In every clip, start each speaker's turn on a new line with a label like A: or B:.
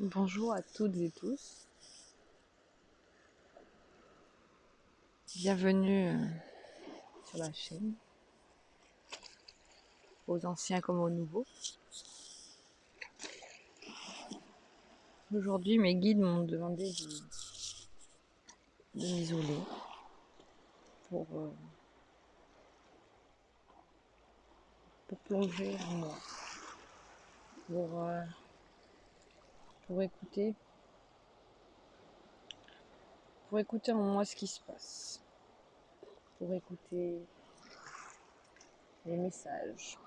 A: Bonjour à toutes et tous, bienvenue sur la chaîne, aux anciens comme aux nouveaux. Aujourd'hui, mes guides m'ont demandé de m'isoler pour plonger en moi, pour, euh, pour écouter en moi ce qui se passe, pour écouter les messages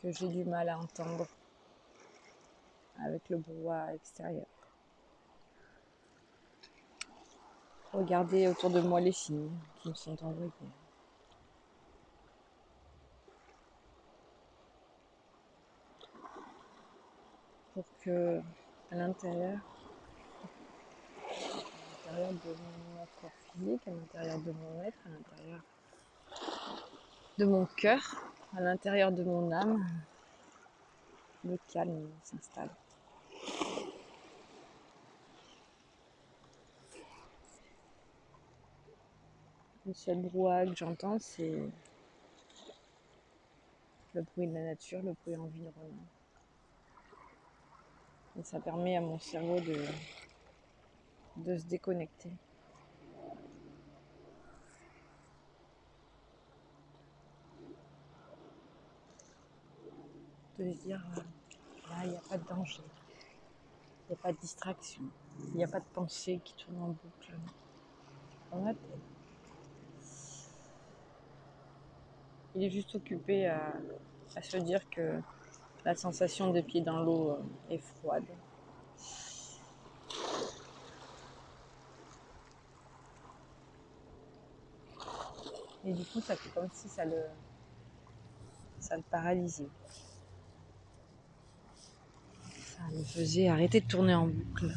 A: que j'ai du mal à entendre avec le brouhaha extérieur. Regarder autour de moi les signes qui me sont envoyés. Pour que, à l'intérieur de mon corps physique, à l'intérieur de mon être, à l'intérieur de mon cœur, à l'intérieur de mon âme, le calme s'installe. Le seul brouhaha que j'entends, c'est le bruit de la nature, le bruit environnant. Et ça permet à mon cerveau de se déconnecter. De se dire, là, il n'y a pas de danger, il n'y a pas de distraction, il n'y a pas de pensée qui tourne en boucle dans ma tête. Il est juste occupé à se dire que la sensation des pieds dans l'eau est froide. Et du coup, ça fait comme si ça le paralysait. Ça le faisait arrêter de tourner en boucle.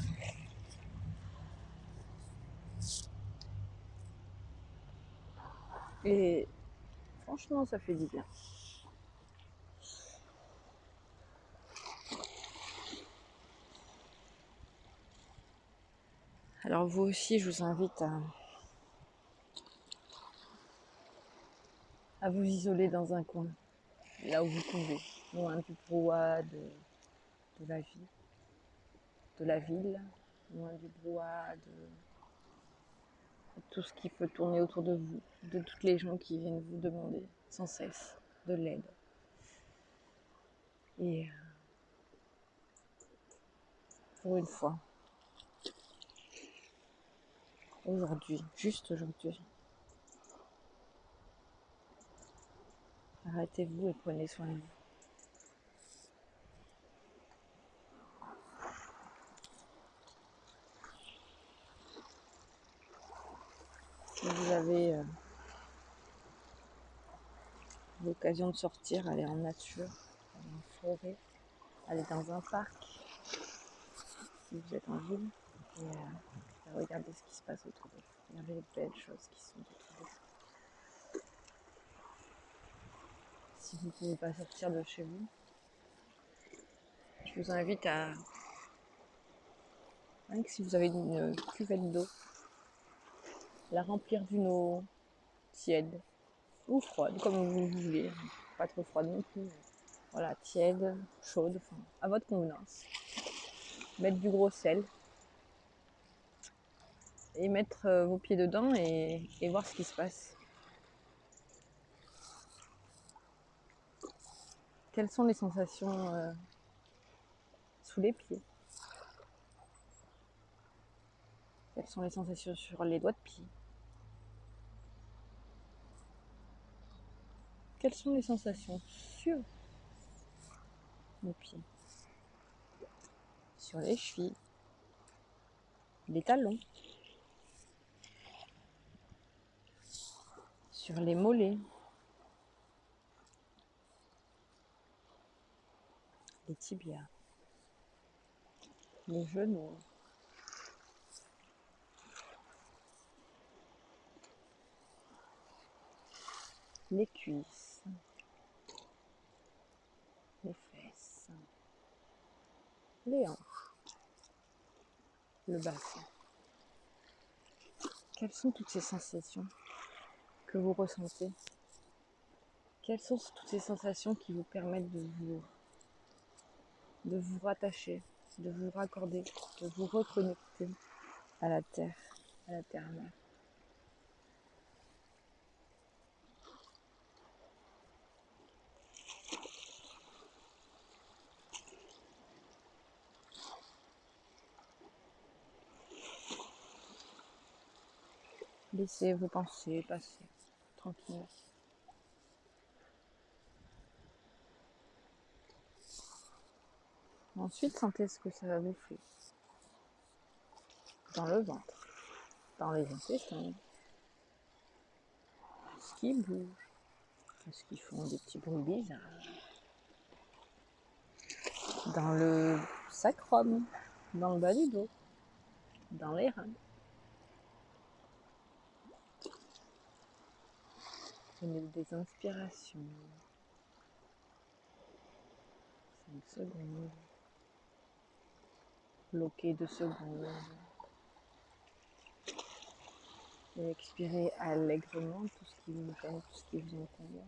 A: Et franchement, ça fait du bien. Alors vous aussi, je vous invite à vous isoler dans un coin, là où vous pouvez, loin du brouhaha de la vie, de la ville, loin du brouhaha de tout ce qui peut tourner autour de vous, de toutes les gens qui viennent vous demander sans cesse de l'aide. Et pour une fois, aujourd'hui, juste aujourd'hui, arrêtez-vous et prenez soin de vous. Si vous avez l'occasion de sortir, aller en nature, aller en forêt, aller dans un parc, si vous êtes en ville, et regardez ce qui se passe autour de vous. Regardez les belles choses qui sont autour de vous. Si vous ne pouvez pas sortir de chez vous, je vous invite à, même si vous avez une cuvette d'eau, la remplir d'une eau tiède ou froide, comme vous voulez. Pas trop froide non plus. Voilà, tiède, chaude, enfin, à votre convenance. Mettre du gros sel et mettre vos pieds dedans et voir ce qui se passe. Quelles sont les sensations sous les pieds? Quelles sont les sensations sur les doigts de pied? Quelles sont les sensations sur les pieds? Sur les chevilles, les talons, sur les mollets, les tibias, les genoux, les cuisses, les fesses, les hanches, le bassin. Quelles sont toutes ces sensations que vous ressentez? Quelles sont toutes ces sensations qui vous permettent de vous rattacher, de vous raccorder, de vous reconnecter à la terre-mère? Laissez vos pensées passer tranquillement. Ensuite, sentez ce que ça vous fait dans le ventre, dans les intestins. Est-ce qu'ils bougent? Est-ce qu'ils font des petits bruits bizarres? Dans le sacrum, dans le bas du dos, dans les reins. Prenez des inspirations. 5 secondes. Bloquez 2 secondes. Et expirez allègrement tout ce qui vous gêne, tout ce qui vous encombre.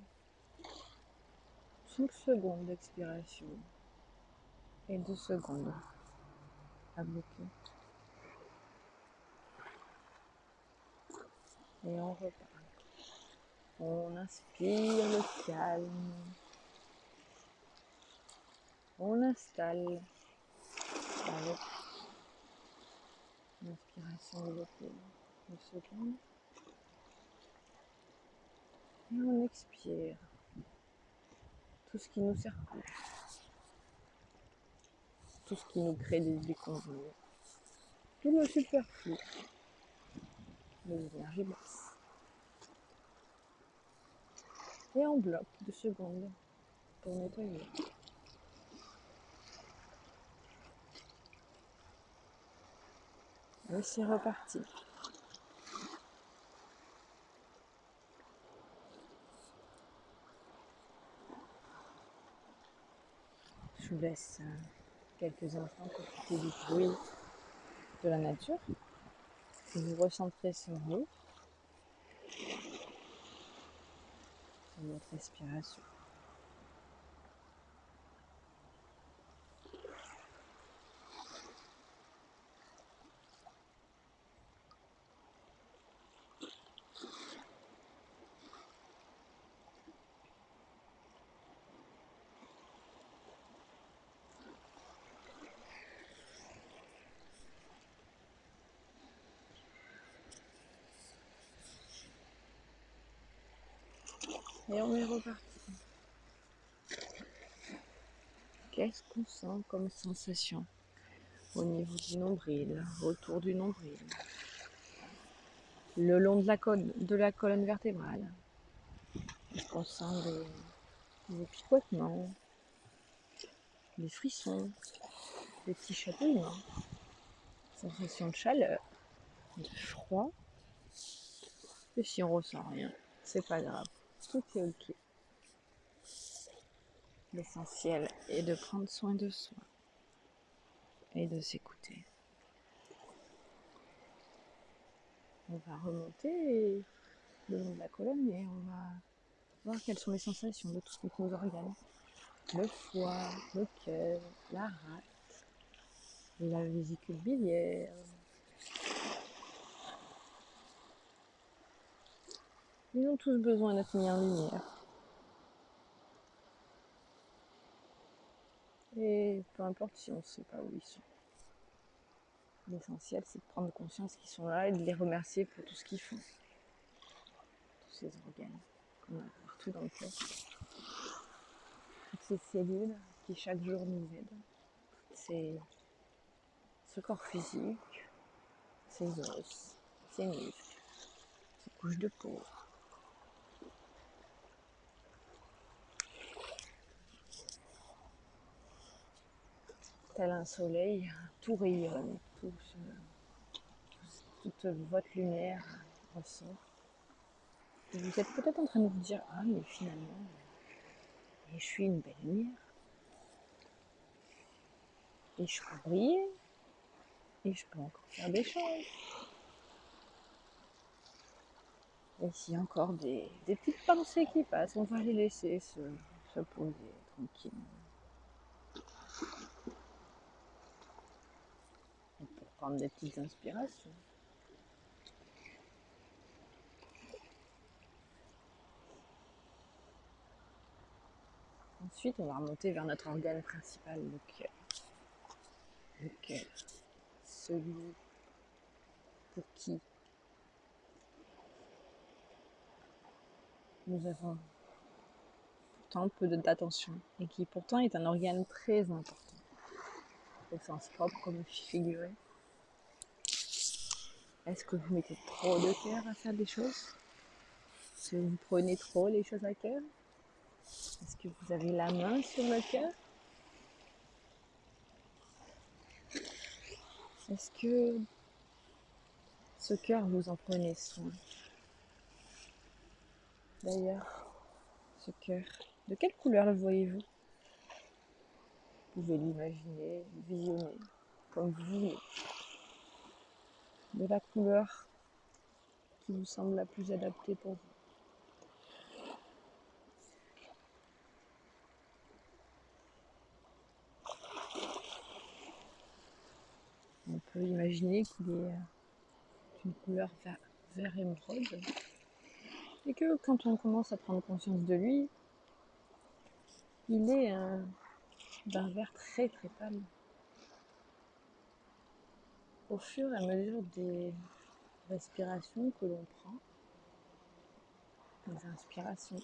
A: 5 secondes d'expiration. Et 2 secondes à bloquer. Et on repart. On inspire le calme. On installe avec l'inspiration bloquée. 2 secondes. Et on expire tout ce qui nous sert plus. Tout ce qui nous crée des déconvenues. Tout le superflu. Les énergies basses. Et on bloque 2 secondes pour nettoyer. Et c'est reparti. Je vous laisse quelques instants profiter du bruit de la nature. Et vous recentrez sur vous, sur votre respiration. Et on est reparti. Qu'est-ce qu'on sent comme sensation au niveau du nombril, autour du nombril, le long de la colonne vertébrale? Est-ce qu'on sent des picotements, des frissons, des petits chatouillements, sensation de chaleur, de froid? Et si on ressent rien, c'est pas grave, tout est ok. L'essentiel est de prendre soin de soi et de s'écouter. On va remonter le long de la colonne et on va voir quelles sont les sensations de tous nos organes. Le foie, le cœur, la rate, la vésicule biliaire. Ils ont tous besoin d'être mis en lumière. Et peu importe si on ne sait pas où ils sont. L'essentiel, c'est de prendre conscience qu'ils sont là et de les remercier pour tout ce qu'ils font. Tous ces organes qu'on a partout dans le corps. Toutes ces cellules qui chaque jour nous aident. Ce corps physique, ces os, ces muscles, ces couches de peau. Tel un soleil, tout rayonne, toute votre lumière ressort. Et vous êtes peut-être en train de vous dire, ah mais finalement, et je suis une belle lumière. Et je peux briller. Et je peux encore faire des choses. Et s'il y a encore des petites pensées qui passent, on va les laisser se poser tranquillement. On peut prendre des petites inspirations. Ensuite, on va remonter vers notre organe principal, le cœur. Le cœur, celui pour qui nous avons pourtant peu d'attention et qui pourtant est un organe très important, au sens propre comme figuré. Est-ce que vous mettez trop de cœur à faire des choses? Est-ce que vous prenez trop les choses à cœur? Est-ce que vous avez la main sur le cœur? Est-ce que ce cœur, vous en prenez soin? D'ailleurs, ce cœur, de quelle couleur le voyez-vous? Vous pouvez l'imaginer, le visionner, comme vous voulez. De la couleur qui vous semble la plus adaptée pour vous. On peut imaginer qu'il est d'une couleur vert émeraude et que quand on commence à prendre conscience de lui, il est d'un vert très très pâle. Au fur et à mesure des respirations que l'on prend, des inspirations,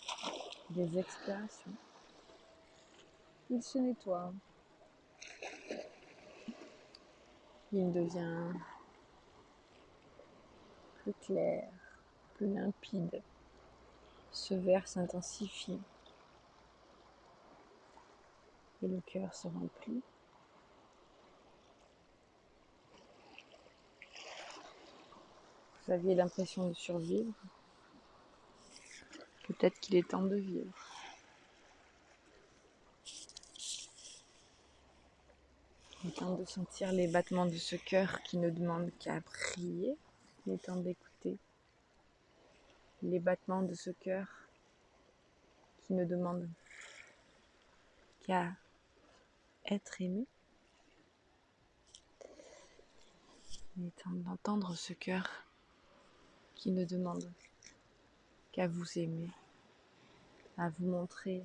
A: des expirations, il se nettoie. Il devient plus clair, plus limpide. Ce vert s'intensifie et le cœur se remplit. Vous aviez l'impression de survivre. Peut-être qu'il est temps de vivre. Il est temps de sentir les battements de ce cœur qui ne demande qu'à prier. Il est temps d'écouter les battements de ce cœur qui ne demande qu'à être aimé. Il est temps d'entendre ce cœur qui ne demande qu'à vous aimer, à vous montrer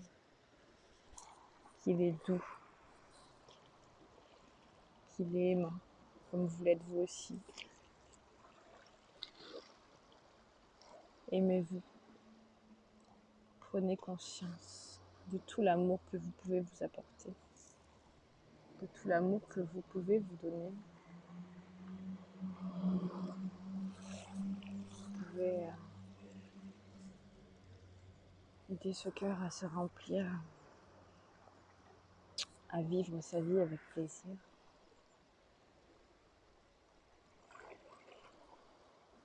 A: qu'il est doux, qu'il est aimant, comme vous l'êtes vous aussi. Aimez-vous. Prenez conscience de tout l'amour que vous pouvez vous apporter, de tout l'amour que vous pouvez vous donner. Vous pouvez aider ce cœur à se remplir, à vivre sa vie avec plaisir.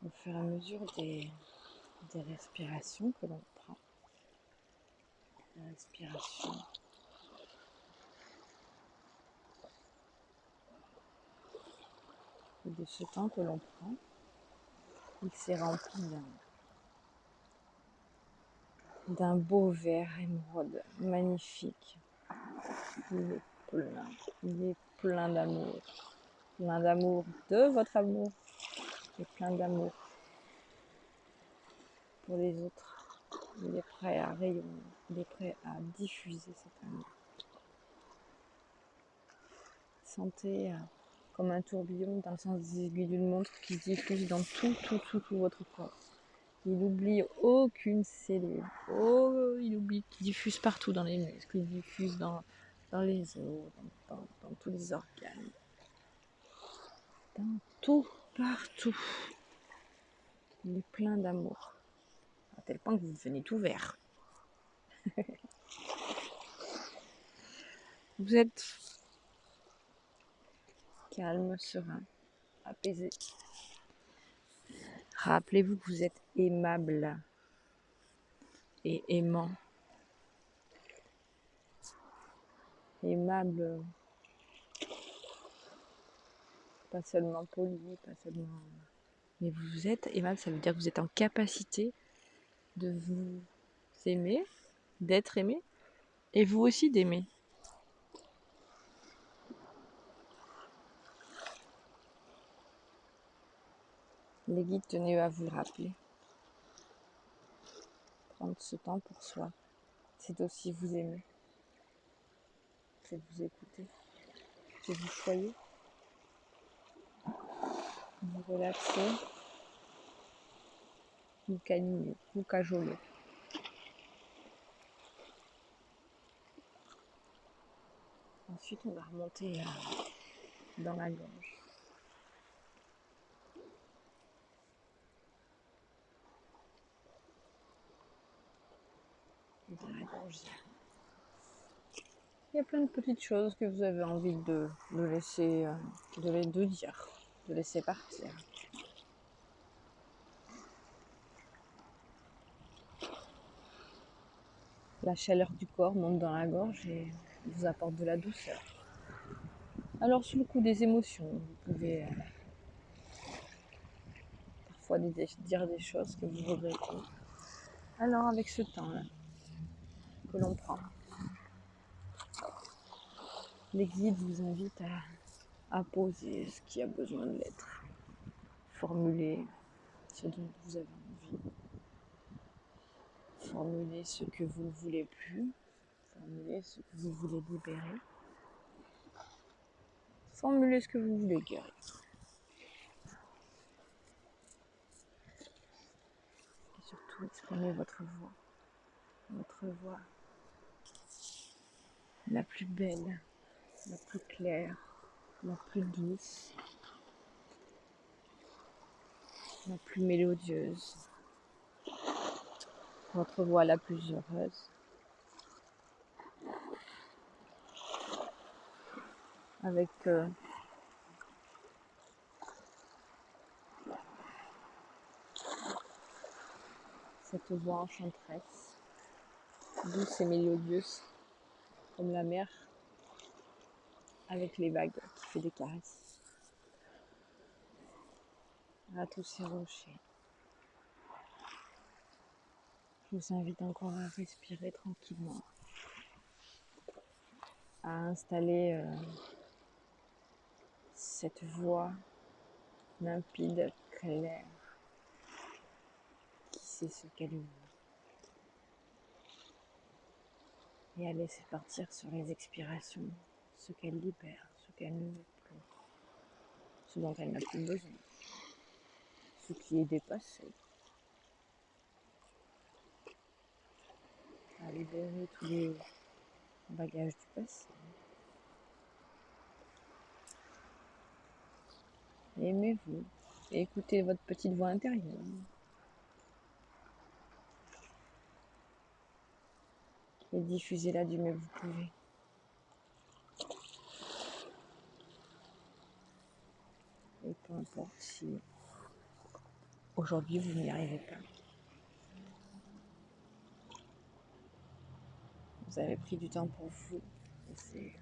A: Au fur et à mesure des respirations que l'on prend. La respiration. Et de ce temps que l'on prend, il s'est rempli d'un beau vert émeraude magnifique. Il est plein d'amour de votre amour et plein d'amour pour les autres. Il est prêt à rayonner, il est prêt à diffuser cet amour. Sentez comme un tourbillon dans le sens des aiguilles d'une montre qui se diffuse dans tout votre corps. Il n'oublie aucune cellule. Oh, il diffuse partout dans les muscles, il diffuse dans les os, dans tous les organes. Dans tout, partout. Il est plein d'amour. À tel point que vous devenez tout vert. Vous êtes calme, serein, apaisé. Rappelez-vous que vous êtes aimable et aimant. Aimable Pas seulement poli, pas seulement... Mais vous êtes aimable, ça veut dire que vous êtes en capacité de vous aimer, d'être aimé, et vous aussi d'aimer. Les guides tenaient à vous le rappeler. Prendre ce temps pour soi, c'est aussi vous aimer. C'est vous écouter. C'est vous choyer. Vous relaxer. Vous câliner, vous cajoler. Ensuite, on va remonter dans la gorge. Dans la gorge. Il y a plein de petites choses que vous avez envie de laisser, de dire, de laisser partir. La chaleur du corps monte dans la gorge et vous apporte de la douceur. Alors, sous le coup des émotions, vous pouvez parfois dire des choses que vous regrettez. Alors, avec ce temps-là que l'on prend, les guides vous invitent à poser ce qui a besoin de l'être. Formuler ce dont vous avez envie. Formuler ce que vous ne voulez plus. Formuler ce que vous voulez libérer. Formulez ce que vous voulez guérir. Et surtout, exprimez votre voix. Votre voix la plus belle, la plus claire, la plus douce, la plus mélodieuse. Votre voix la plus heureuse. Avec cette voix enchanteresse, douce et mélodieuse, comme la mer avec les vagues qui fait des caresses à tous ces rochers. Je vous invite encore à respirer tranquillement, à installer cette voix limpide, claire, qui sait ce qu'elle veut. Et à laisser partir sur les expirations ce qu'elle libère, ce qu'elle ne veut plus, ce dont elle n'a plus besoin, ce qui est dépassé. À libérer tous les bagages du passé. Aimez-vous et écoutez votre petite voix intérieure. Et diffusez-la du mieux que vous pouvez. Et peu importe si aujourd'hui vous n'y arrivez pas. Vous avez pris du temps pour vous et c'est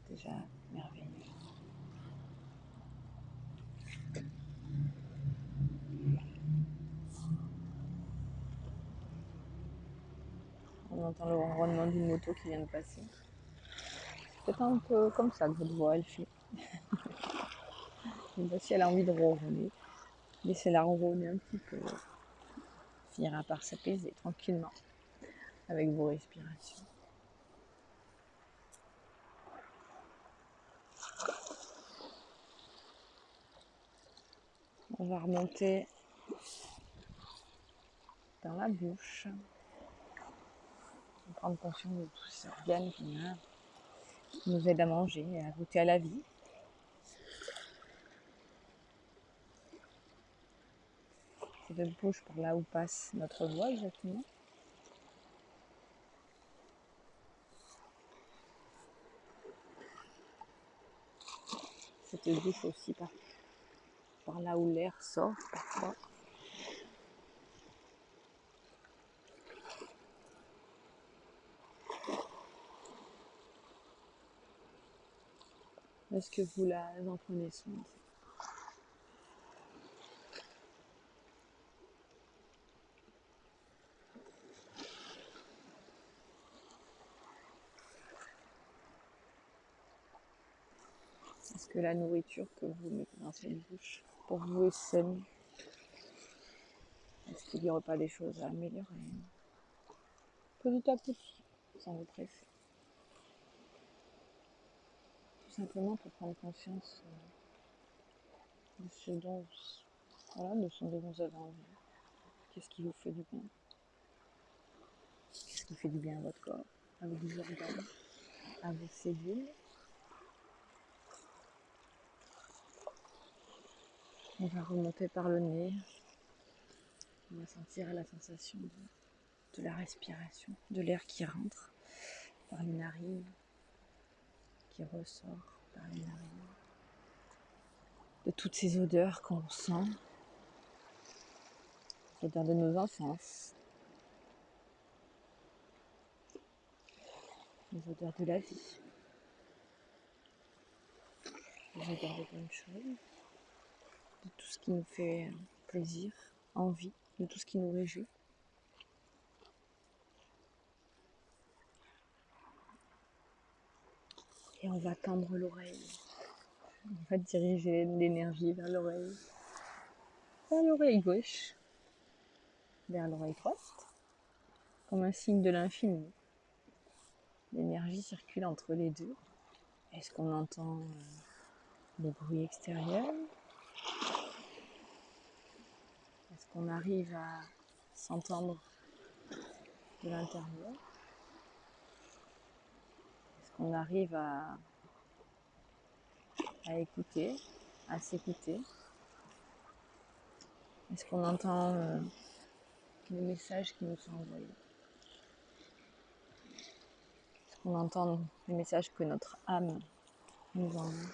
A: déjà merveilleux. On entend le ronronnement d'une moto qui vient de passer. C'est un peu comme ça que votre voix elle fait. Et si elle a envie de ronronner, laissez-la ronronner un petit peu. Finira par s'apaiser tranquillement avec vos respirations. On va remonter dans la bouche. Prendre conscience de tous ces organes qui nous aident à manger et à goûter à la vie. Cette bouche par là où passe notre voix exactement. Cette bouche aussi par là où l'air sort parfois. Est-ce que vous en prenez soin? Est-ce que la nourriture que vous mettez dans cette bouche, pour vous, est saine? Est-ce qu'il n'y aurait pas des choses à améliorer? Petit à petit, sans vous presser. Tout simplement pour prendre conscience de ce dont, voilà, de ce dont vous avez envie. Qu'est-ce qui vous fait du bien? Qu'est-ce qui fait du bien à votre corps, à vos organes, à vos cellules? On va remonter par le nez. On va sentir la sensation de la respiration, de l'air qui rentre par les narines, qui ressort par les narines, de toutes ces odeurs qu'on sent, les odeurs de nos enfances, les odeurs de la vie, les odeurs de bonnes choses, de tout ce qui nous fait plaisir, envie, de tout ce qui nous réjouit. Et on va tendre l'oreille. On va diriger l'énergie vers l'oreille gauche, vers l'oreille droite, comme un signe de l'infini. L'énergie circule entre les deux. Est-ce qu'on entend les bruits extérieurs? Est-ce qu'on arrive à s'entendre de l'intérieur? Est-ce qu'on arrive à écouter, à s'écouter? Est-ce qu'on entend les messages qui nous sont envoyés? Est-ce qu'on entend les messages que notre âme nous envoie?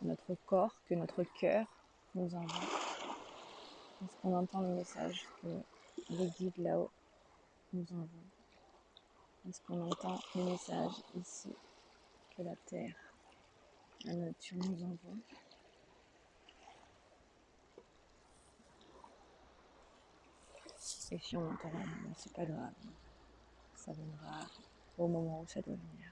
A: Notre corps, que notre cœur nous envoie? Est-ce qu'on entend les messages que les guides là-haut nous envoient? Est-ce qu'on entend les messages ici que la terre, la nature nous envoie? Et si on n'entend rien, c'est pas grave. Ça viendra au moment où ça doit venir.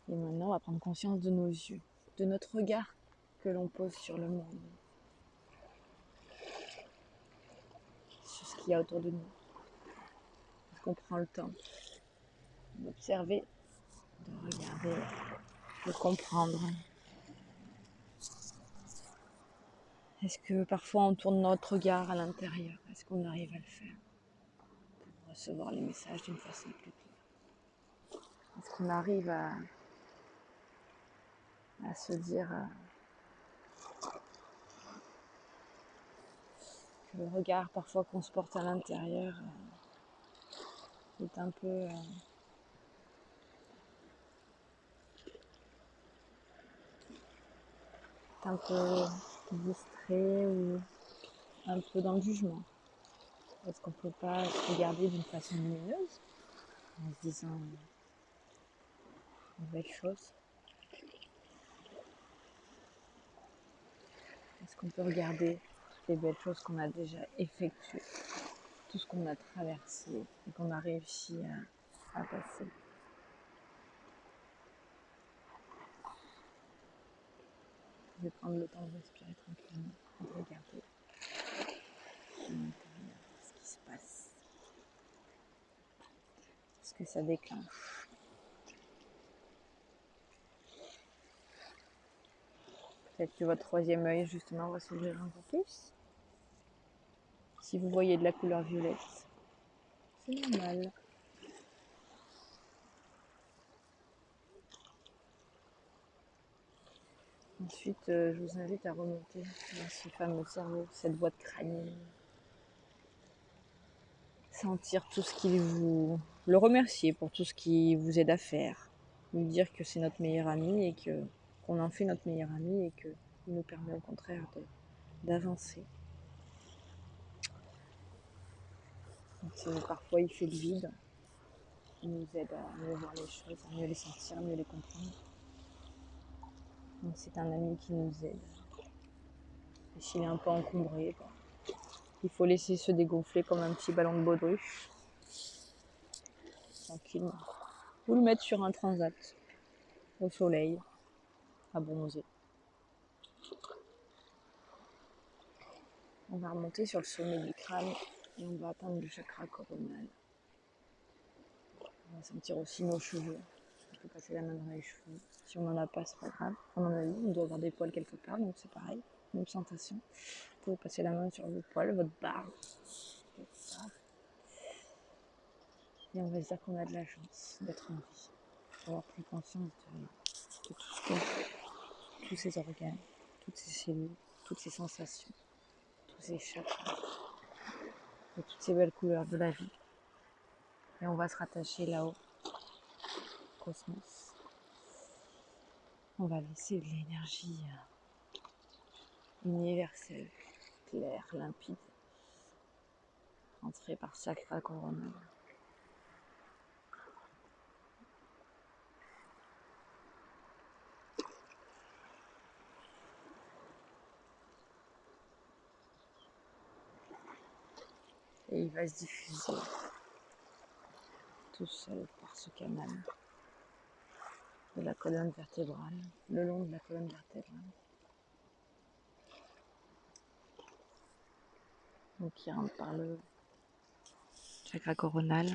A: Et maintenant, on va prendre conscience de nos yeux, de notre regard que l'on pose sur le monde, sur ce qu'il y a autour de nous. Est-ce qu'on prend le temps d'observer, de regarder, de comprendre? Est-ce que parfois on tourne notre regard à l'intérieur? Est-ce qu'on arrive à le faire pour recevoir les messages d'une façon plus claire? Est-ce qu'on arrive à se dire que le regard parfois qu'on se porte à l'intérieur est un peu distrait ou un peu dans le jugement? Est-ce qu'on ne peut pas se regarder d'une façon lumineuse en se disant une belle chose? Est-ce qu'on peut regarder toutes les belles choses qu'on a déjà effectuées, tout ce qu'on a traversé et qu'on a réussi à passer? Vous pouvez prendre le temps de respirer tranquillement, de regarder à l'intérieur ce qui se passe, ce que ça déclenche. Peut-être que votre troisième œil, justement, va s'ouvrir un peu plus. Si vous voyez de la couleur violette, c'est normal. Ensuite, je vous invite à remonter dans ce fameux cerveau, cette boîte crânienne. Sentir tout ce qui vous... Le remercier pour tout ce qui vous aide à faire. Lui dire que c'est notre meilleur ami et qu'on en fait notre meilleur ami et qu'il nous permet au contraire d'avancer. Parfois il fait le vide, il nous aide à mieux voir les choses, à mieux les sentir, à mieux les comprendre. Donc c'est un ami qui nous aide. Et s'il est un peu encombré, il faut laisser se dégonfler comme un petit ballon de baudruche, tranquillement. Ou le mettre sur un transat, au soleil, à bronzer. On va remonter sur le sommet du crâne et on va atteindre le chakra coronal. On va sentir aussi nos cheveux. On peut passer la main dans les cheveux. Si on n'en a pas, c'est pas grave. On en a eu, on doit avoir des poils quelque part, donc c'est pareil. Même sensation. Vous pouvez passer la main sur vos poils, votre barbe. Et on va se dire qu'on a de la chance d'être en vie. Avoir pris conscience de tout ce qu'on fait, tous ces organes, toutes ces cellules, toutes ces sensations, tous ces chakras, et toutes ces belles couleurs de la vie. Et on va se rattacher là-haut, au cosmos. On va laisser de l'énergie universelle, claire, limpide, entrer par chakra coronal. Et il va se diffuser tout seul par ce canal de la colonne vertébrale, le long de la colonne vertébrale. Donc il rentre par le chakra coronal.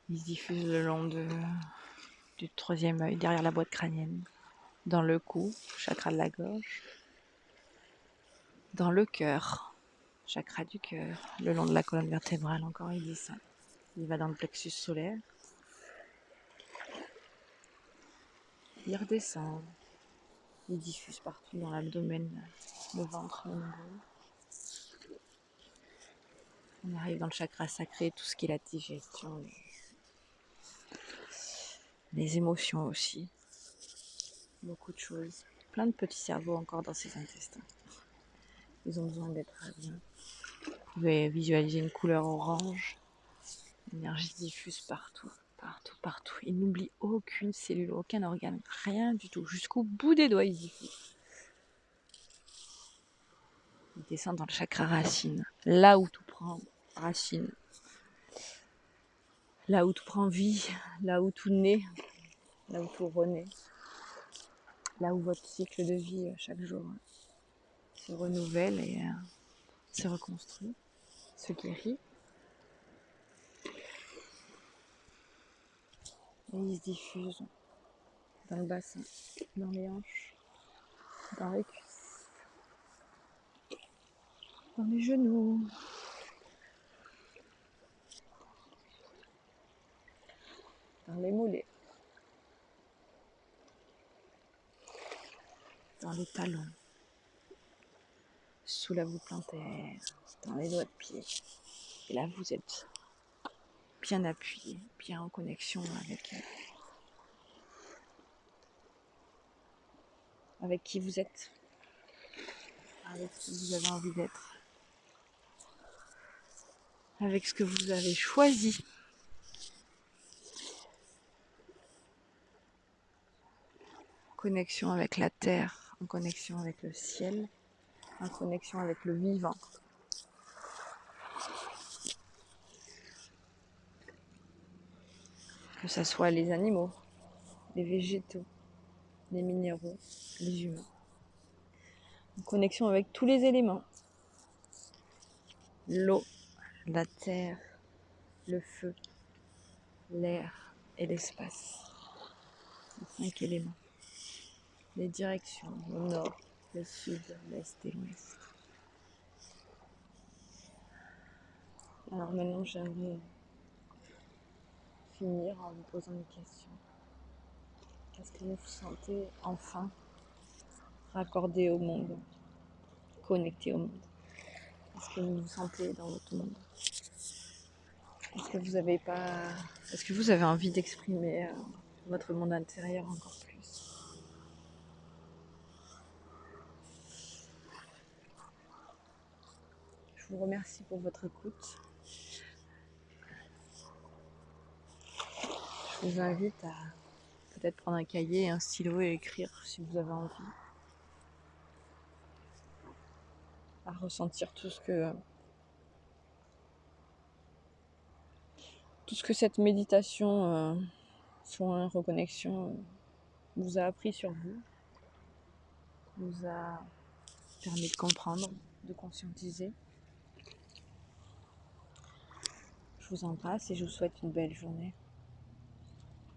A: Il se diffuse le long du troisième œil, derrière la boîte crânienne, dans le cou, chakra de la gorge, dans le cœur, chakra du cœur, le long de la colonne vertébrale, encore il descend. Il va dans le plexus solaire. Il redescend. Il diffuse partout dans l'abdomen, le ventre, le nombril. On arrive dans le chakra sacré, tout ce qui est la digestion, les émotions aussi. Beaucoup de choses. Plein de petits cerveaux encore dans ces intestins. Ils ont besoin d'être bien. Vous pouvez visualiser une couleur orange. L'énergie diffuse partout, partout, partout. Il n'oublie aucune cellule, aucun organe, rien du tout. Jusqu'au bout des doigts, il diffuse. Il descend dans le chakra racine, là où tout prend racine. Là où tout prend vie, là où tout naît, là où tout renaît. Là où votre cycle de vie, chaque jour, se renouvelle et se reconstruit, se guérit. Et il se diffuse dans le bassin, dans les hanches, dans les cuisses, dans les genoux, dans les mollets, dans les talons, sous la voûte plantaire, dans les doigts de pied. Et là, vous êtes bien appuyé, bien en connexion avec qui vous êtes, avec qui vous avez envie d'être, avec ce que vous avez choisi. En connexion avec la terre, en connexion avec le ciel, en connexion avec le vivant. Que ce soit les animaux, les végétaux, les minéraux, les humains. En connexion avec tous les éléments. L'eau, la terre, le feu, l'air et l'espace. Les 5 éléments. Les directions, le nord, le sud, l'est et l'ouest. Alors maintenant, j'aimerais finir en vous posant une question. Qu'est-ce que vous sentez enfin raccordé au monde, connecté au monde? Est-ce que vous vous sentez dans votre monde? Est-ce que vous avez envie d'exprimer votre monde intérieur encore plus? Je vous remercie pour votre écoute. Je vous invite à peut-être prendre un cahier, un stylo et écrire si vous avez envie. À ressentir tout ce que cette méditation Son reconnexion vous a appris sur vous, vous a permis de comprendre, de conscientiser. Je vous embrasse et je vous souhaite une belle journée.